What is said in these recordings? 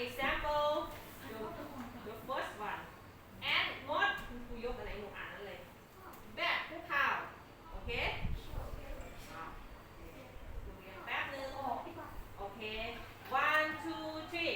example the first one and มดคุณครูยกอะไรหนูอ่านนั่นเลยแบบภูเขาโอเคดูอย่างแป๊บนึงโอเค one two three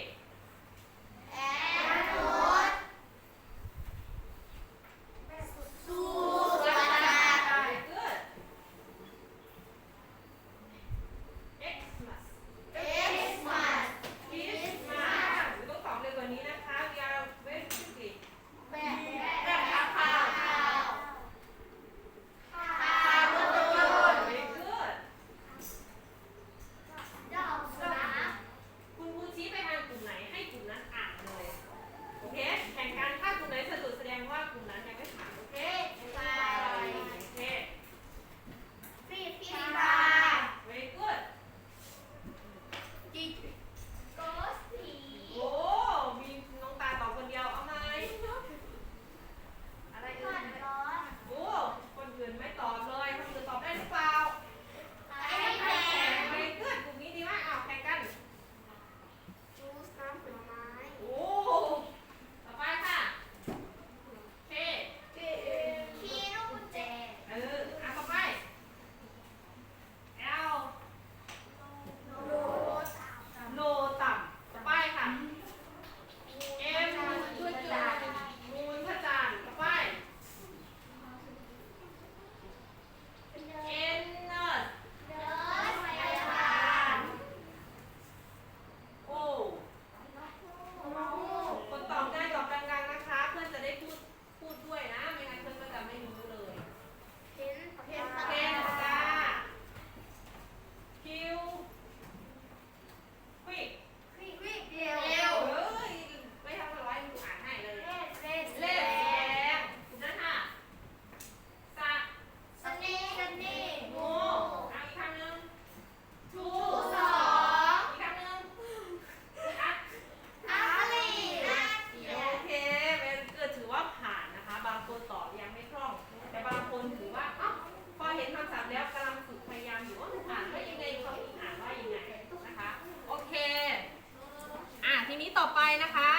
ต่อไปนะคะ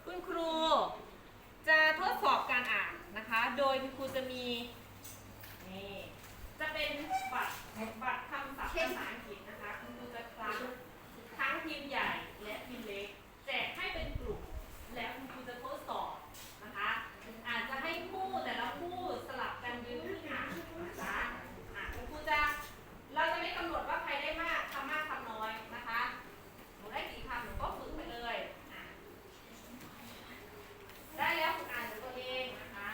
คุณครูจะทดสอบการอ่านนะคะโดยคุณครูจะมีนี่จะเป็นบัตรคำศัพท์ภาษาอังกฤษนะคะคุณครูจะทั้งพิมพ์ใหญ่และพิมพ์เล็กแจกให้เป็นกลุ่มแล้วคุณครูจะทดสอบนะคะอาจจะให้คู่แต่ละคู่สลับกันยืนขึ้นอ่านนะคะคุณครูเราจะไม่กำหนดว่าใครได้มากทำน้อยนะคะหนูได้กี่คำหนูก็ฝึกไปเลยได้แล้วฝึกอ่านตัวเองนะคะ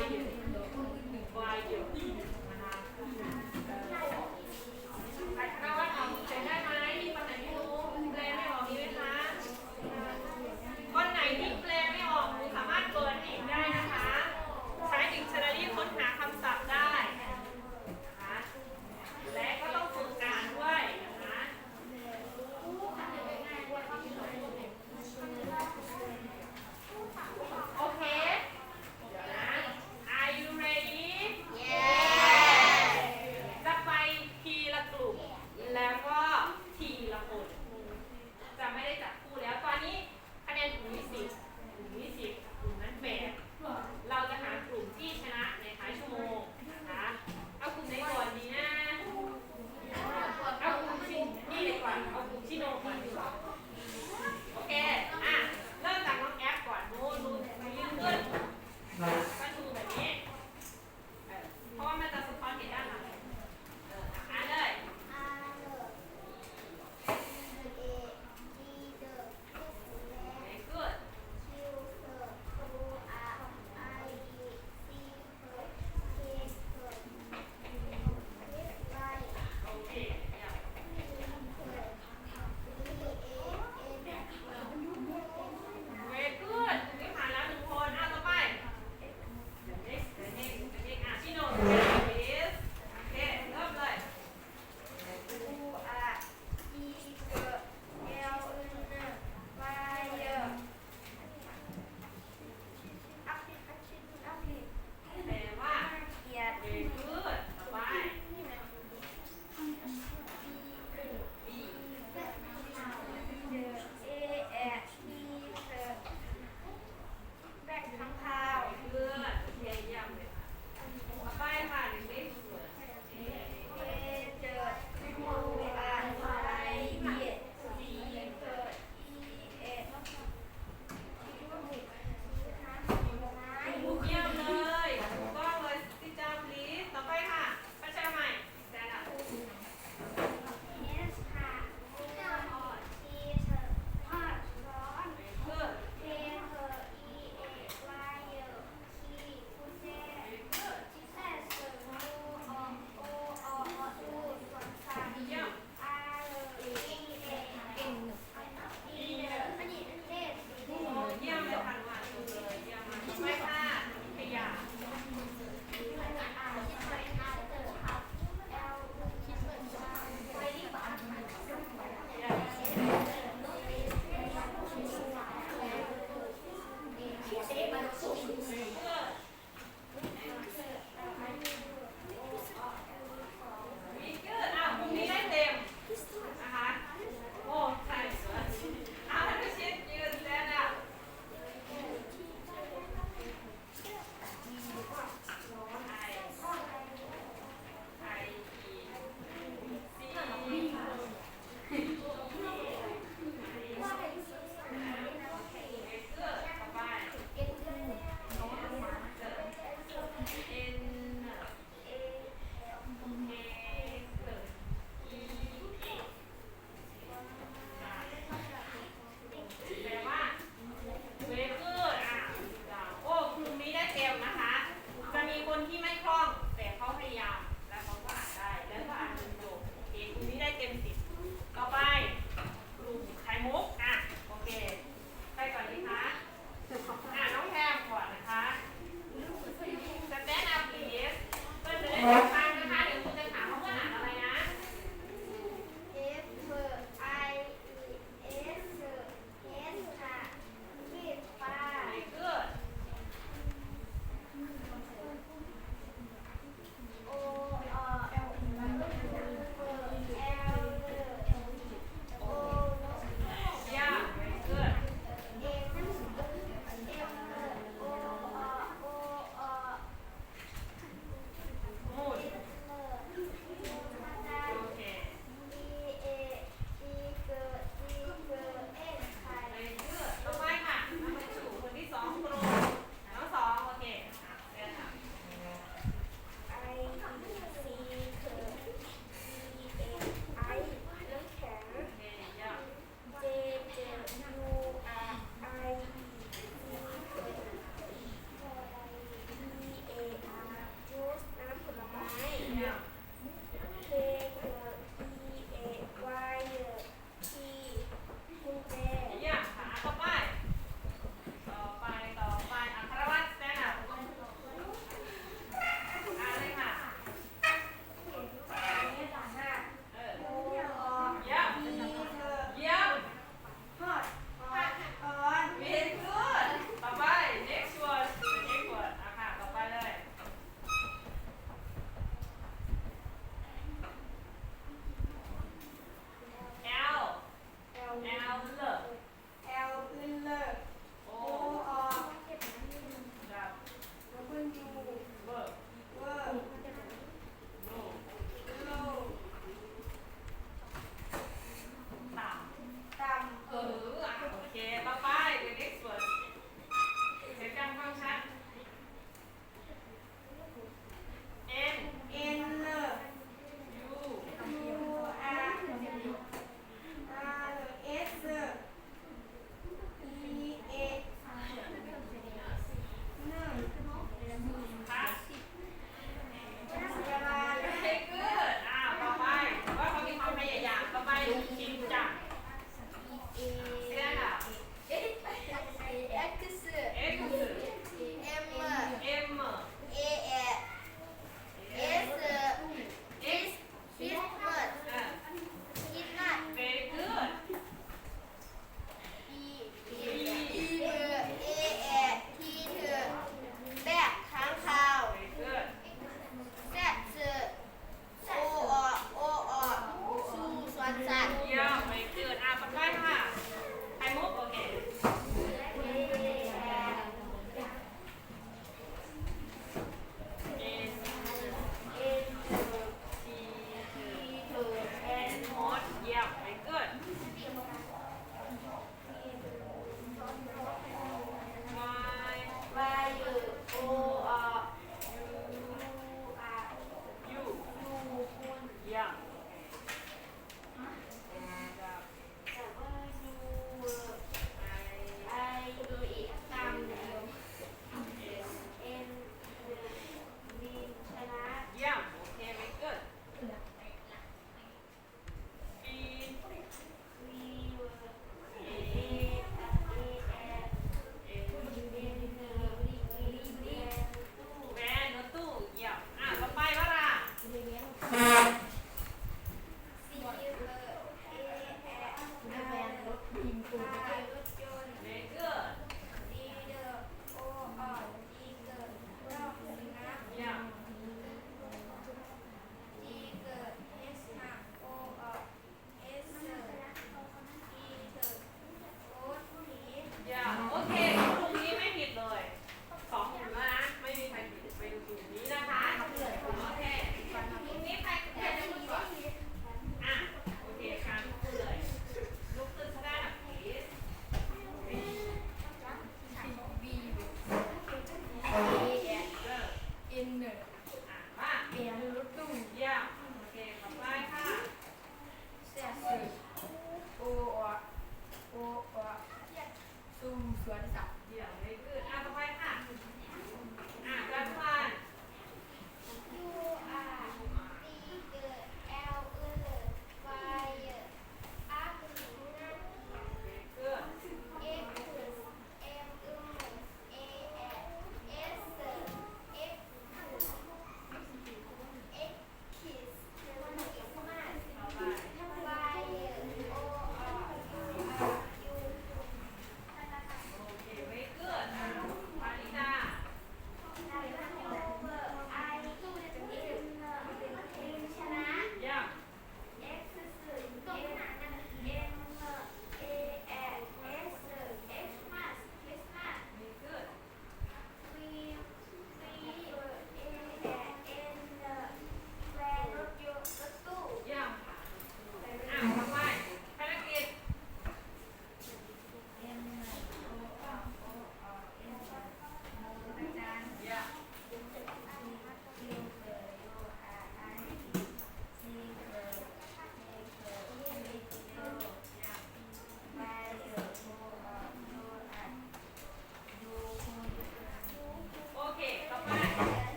นะคะใครคณะว่าทำเสร็จได้ไหมมีคนไหนไม่รู้แปลไม่ออกมีไหมคะคนไหนที่แปลไม่ออกคุณสามารถเปิดอีกได้นะคะใช้ Dictionary ค้นหาคำศัพท์ได้นะคะและก็ต้องฝึกอ่านด้วยนะคะโอเคเดี๋ยวนะ Are you ready จะไปทีละกลุ่มแล้วก็ทีละคนจะไม่ได้จับคู่แล้วตอนนี้คะแนนกลุ่มที่10กลุ่มที่10กลุ่มนั้น8เราจะหากลุ่มที่ชนะในท้ายชั่วโมงนะคะเอากลุ่มไหนก่อนดีนะเอากลุ่มที่นี่เลยก่อนเอากลุ่มที่โนก่อนดีกว่าโอเคอ่ะเริ่มจากน้องแอปก่อนนู้นยืนขึ้นก็ชูแบบนี้เพราะว่ามันจะสะท้อนเห็นด้านหลังอ่านเลย Very good โอเคเยี่ยม Very good นี่ผ่านแล้ว1คนเอาต่อไป The next อ่ะชิโน่ please โอเคเริ่มเลย แปลว่า Very good ต่อไป Good โอเคเยี่ยมเลยค่ะต่อไปค่ะเด็กๆเยี่ยมเลยถูกต้องเลยสิจ้า please ต่อไปค่ะประชาใหม่ stand up goodเยี่ยมเยี่ยมเลยค่ะหวานเลยเยี่ยมมากต่อไปค่ะขยะ Very good อ้าวกลุ่มนี้ได้เต็มนะคะโอ้ใส่สวยอ้าวให้ชิดยืน stand upแปลว่า Very good อ่ะโอ้กลุ่มนี้ได้เต็มนะคะ จะมีคนที่ไม่คล่องแต่เขาพยายามแล้วเขาก็อ่านได้ แล้วก็อ่านจนจบโอเคกลุ่มนี้ได้เต็ม10ต่อไปกลุ่มไข่มุกอ่ะโอเคใครก่อนดีคะน้องแพมก่อนนะคะสแตนด์อัพ please เพื่อนจะได้ฟังนะคะเดี๋ยวคุณจะถามว่าเพื่อนอ่านอะไรนะ Very good yeah very good Mood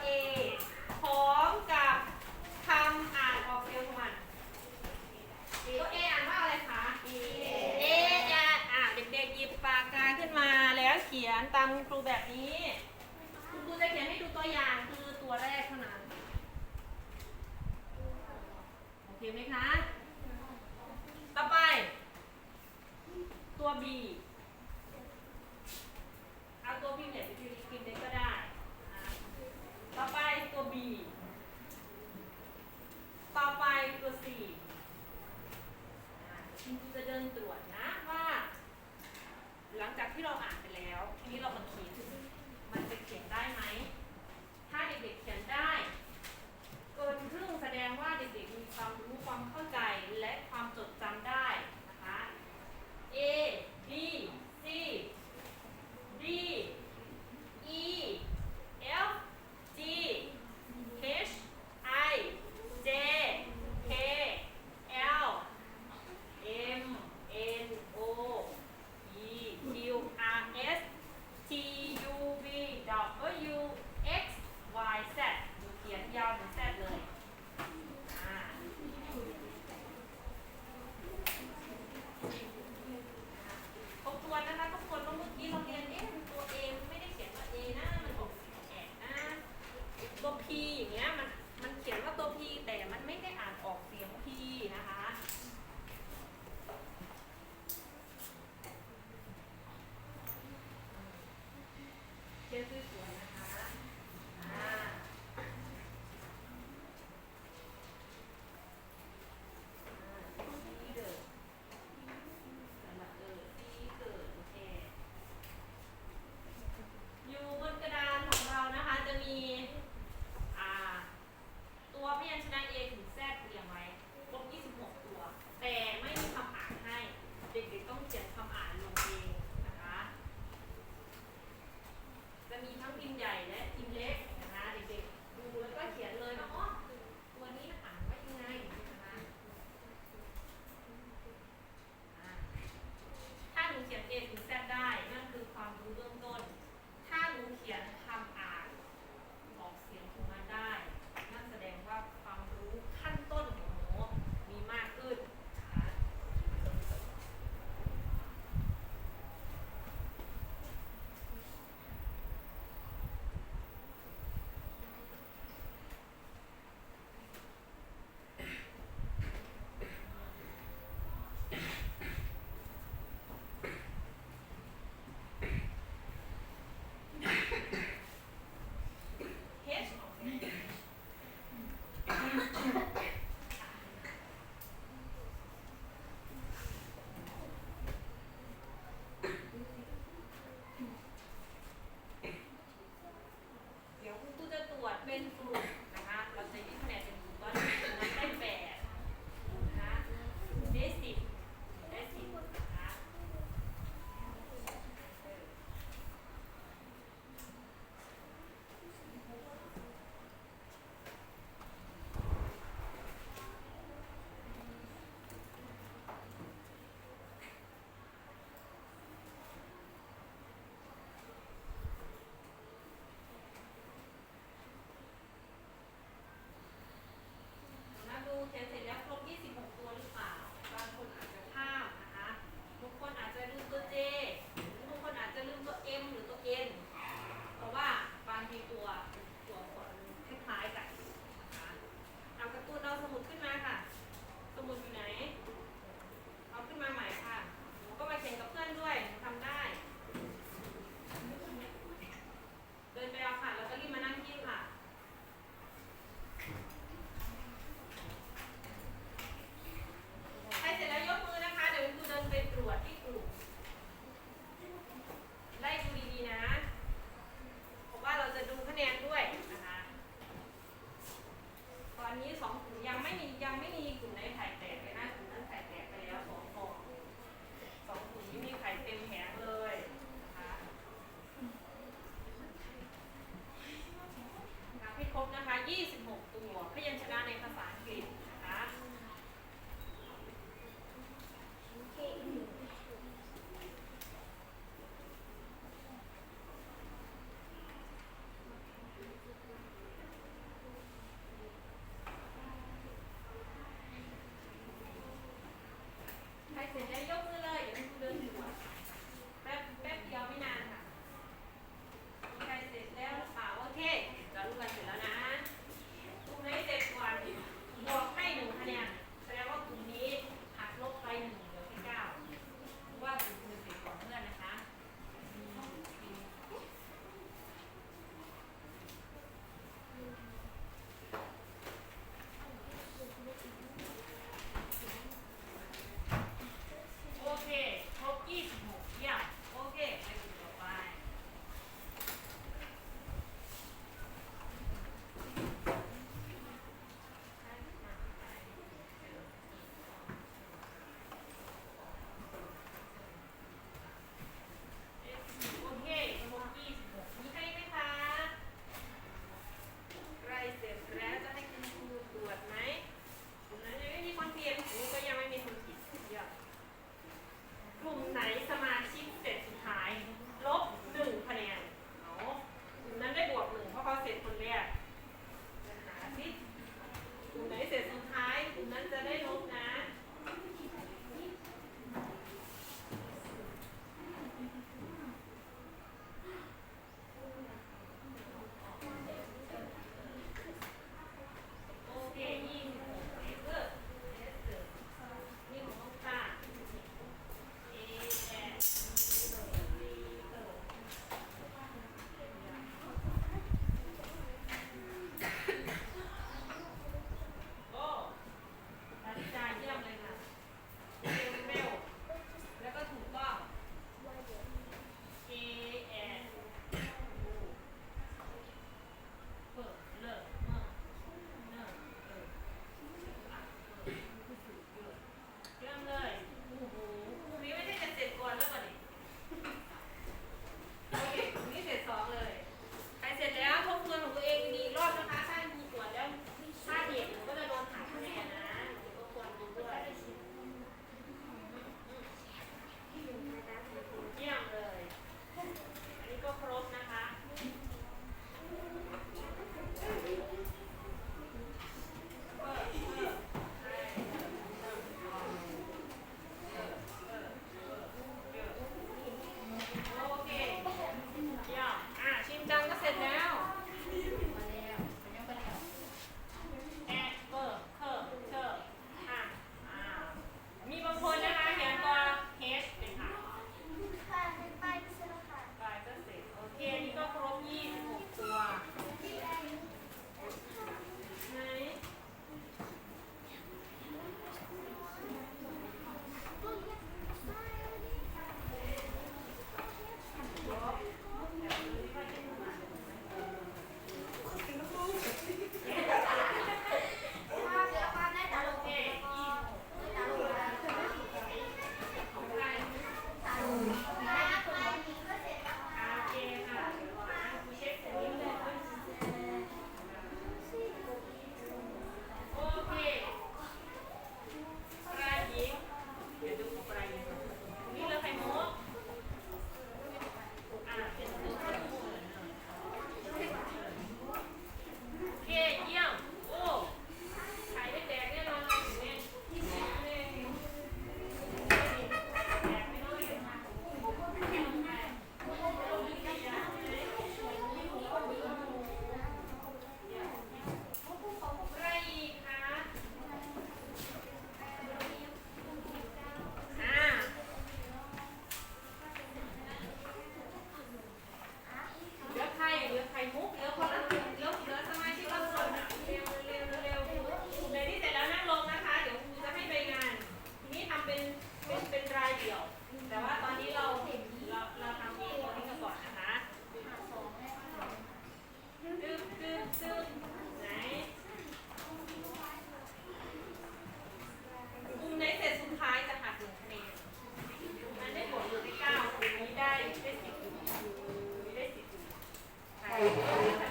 A พร้อมกับคำอ่านออกเสียงของมันตัว A อ่านว่าอะไรคะ A เด็กๆหยิบปากกาขึ้นมาแล้วเขียนตามคุณครูแบบนี้คุณครูจะเขียนให้ดูตัวอย่างคือตัวแรกเท่านั้นโอเคไหมคะต่อไปตัว B เอาตัวพิมพ์เนี่ยไปพิมพ์เลยก็ได้นะต่อไปตัว B ต่อไปตัว C คุณครูจะเดินตรวจนะว่าหลังจากที่เราอ่านไปแล้วทีนี้เรามาเขียนมันจะเขียนได้ไหมถ้าเด็กๆเขียนได้เกินครึ่งแสดงว่าเด็กๆมีความรู้ความเข้าใจและความจดจำได้นะคะ A B C D E F G H I J K L M N O P Q R S T U V W X Y Z ดูเขียนยาวถึง Z เลยทบทวนนะคะทบทวนว่าเมื่อกี้เราเรียนตัว A ไม่ได้เขียนว่า A นะมันออกเสียงแอะนะตัว P อย่างเงี้ยมันเขียนว่าตัว P แต่มันไม่ได้อ่านออกเสียง P นะคะเขียนสวยๆนะคะที่เดิมสำหรับที่เกิดโอเคอยู่บนกระดานของเรานะคะจะมีตัวพยัญชนะ A ถึง Z เรียงไว้ครบ26 ตัว แต่ไม่มีคำอ่านให้ เด็กๆต้องเขียนคำอ่านลงเองนะคะ จะมีทั้งพิมพ์ใหญ่และพิมพ์เล็กนะคะเด็กๆดูแล้วก็เขียนเลยว่าอ๋อตัวนี้อ่านว่ายังไงนะคะถ้าหนูเขียน A ถึง Z ได้นั่นคือความรู้เบื้องต้น ถ้าหนูเขียนคำอ่านออกเสียงของมันได้นั่นแสดงว่าความรู้ขั้นต้นของหนูมีมากขึ้นนะคะ H ออกเสียงเดี๋ยวคุณครูจะตรวจเป็นกลุ่มนะคะเราจะยึดคะแนนเป็นกลุ่มตอนนี้นั้นได้8นะคะได้10ได้10นะคะ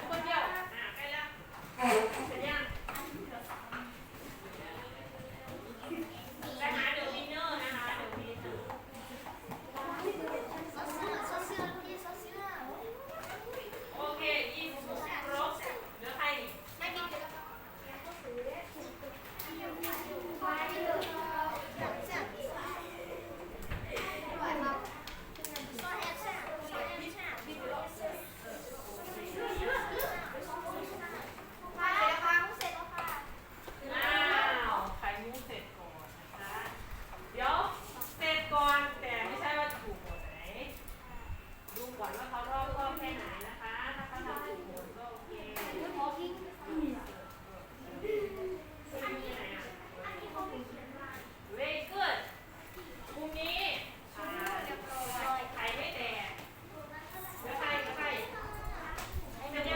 คนเดียวใกล้แล้วเสร็จยังไปหาเดี๋ยววินเนอร์นะคะเดี๋ยววินเนอร์โอเค20ครบเหลือใครนี่อ้าวไข่มุกเสร็จก่อนนะคะเดี๋ยวเสร็จก่อนแต่ไม่ใช่ว่าถูกหมดไหนดูก่อนว่าเขารอบคอบแค่ไหนนะคะถ้าเขาทำถูกหมดก็โอเคvery good กลุ่มนี้ไข่ไม่แตกเหลือใครเหลือใครเสร็จยังเยี่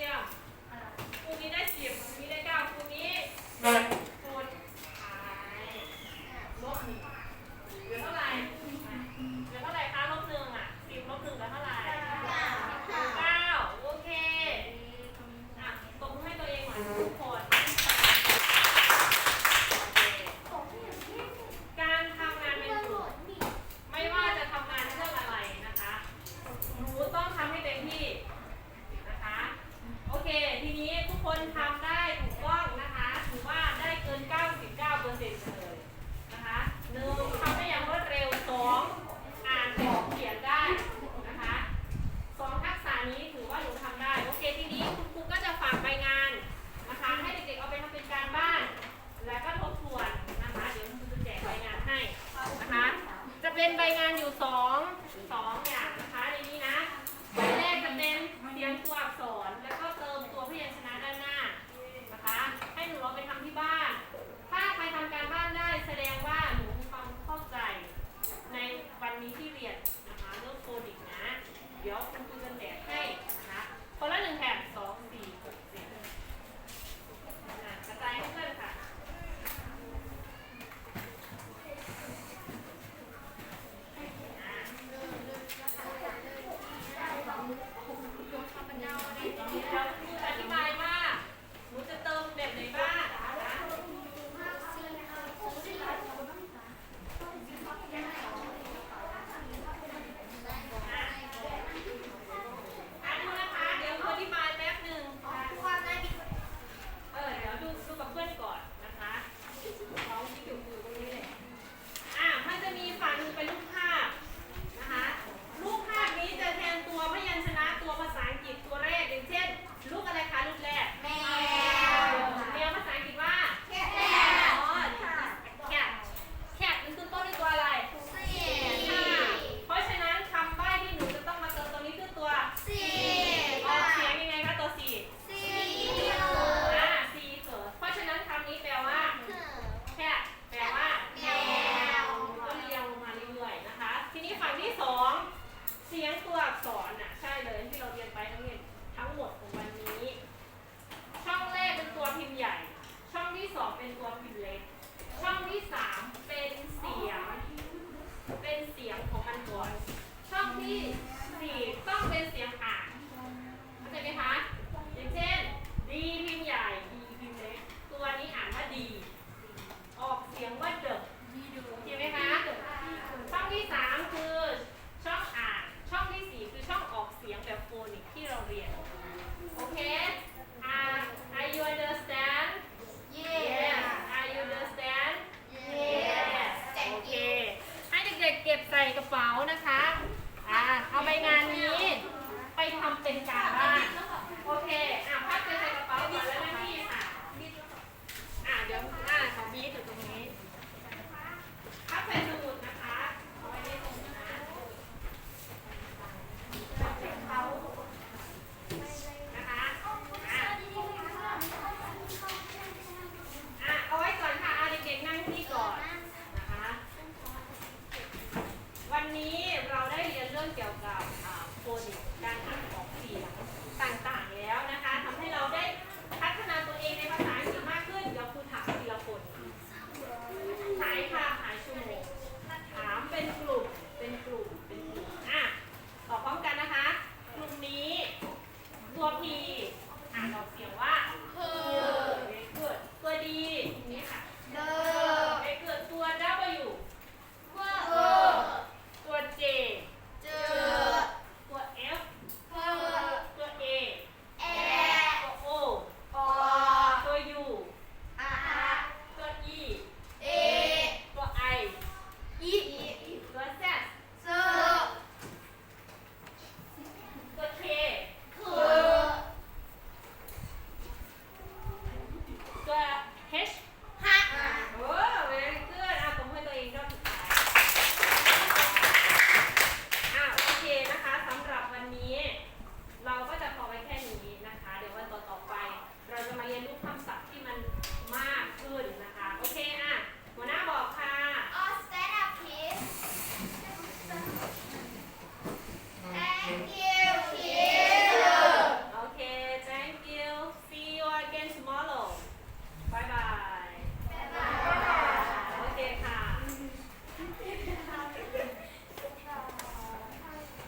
ยมกลุ่มนี้ได้10กลุ่มนี้ได้9กลุ่มนี้คนหายลบ1เหลือเท่าไหร่เหลือเท่าไหร่คะลบ1อ่ะ10ลบ1เหลือเท่าไหร่9โอเคตบมือให้ตัวเองหน่อยทุกคนการทำงานเป็นกลุ่มไม่ว่าจะทำงานเรื่องอะไรนะคะหนูต้องทำให้เต็มที่นะคะโอเคทีนี้ทุกคนทำได้ถูกต้องนะคะถือว่าได้เกิน 99%เลยนะคะ1ทำได้อย่างรวดเร็ว2อ่านออกเขียนได้นะคะ2ทักษะนี้ถือว่าหนูทำได้โอเคทีนี้คุณครูก็จะฝากใบงานนะคะให้เด็กๆเอาไปทำเป็นการบ้านแล้วก็ทบทวนนะคะเดี๋ยวคุณครูจะแจกใบงานให้นะคะจะเป็นใบงานอยู่2อย่างนะคะในนี้นะใบแรกจะเป็นเรียงตัวอักษรแล้วก็เติมตัวพยัญชนะด้านหน้านะคะให้หนูเอาไปทำที่บ้านถ้าใครทำการบ้านได้แสดงว่าหนูมีความเข้าใจในวันนี้ที่เรียนนะคะเรื่องโฟนิกนะเดี๋ยวคุณครูจะแจกให้นะคะคนละ1แผ่น2 4 6 7กระจายให้เพื่อนค่ะเราคืออธิบายว่าหนูจะเติมแบบไหนบ้างนะคะดูนะคะเดี๋ยวอธิบายแป๊บหนึ่งเดี๋ยวดูกับเพื่อนก่อนนะคะน้องที่อยู่ตรงนี้เลยมันจะมีฝั่งนึงเป็นรูปภาพนะคะรูปภาพนี้จะแทนตัวพยัญชนะตัวภาษาอังกฤษตัวแรกอย่างเช่นรูปอะไรคะรูปแรกแมวภาษาอังกฤษว่าแคทมันคือต้นด้วยตัวอะไรเพราะฉะนั้นคำใบ้ที่หนูจะต้องมาเติมตัวนี้คือตัวออกเสียงยังไงคะตัวCเพราะฉะนั้นคำนี้แปลว่าแคทแปลว่าแมวก็เรียงลงมาเรื่อยๆนะคะทีนี้ฝั่งที่2เสียงตัวอักษรใช่เลยที่เราเรียนไปทั้งหมดของวันนี้ช่องแรกเป็นตัวพิมพ์ใหญ่ช่องที่2เป็นตัวพิมพ์เล็กช่องที่3เป็นเสียงของมันก่อนช่องที่4ต้องเป็นเสียงอ่านเข้าใจไหมคะอย่างเช่นดีพิมพ์ใหญ่ดีพิมพ์เล็กตัวนี้อ่านว่าดีออกเสียงว่าเดอะโอเคไหมคะช่องที่3คือช่องอ่านช่องที่4คือช่องออกเสียงแบบโฟนิกที่เราเรียนโอเคAre you understand Yes Are you understand Yes โอเคให้เด็กๆเก็บใส่กระเป๋านะคะเอาใบ เราก็จะพอไว้แค่นี้นะคะ เดี๋ยววันต่อๆไป เราจะมาเรียนรู้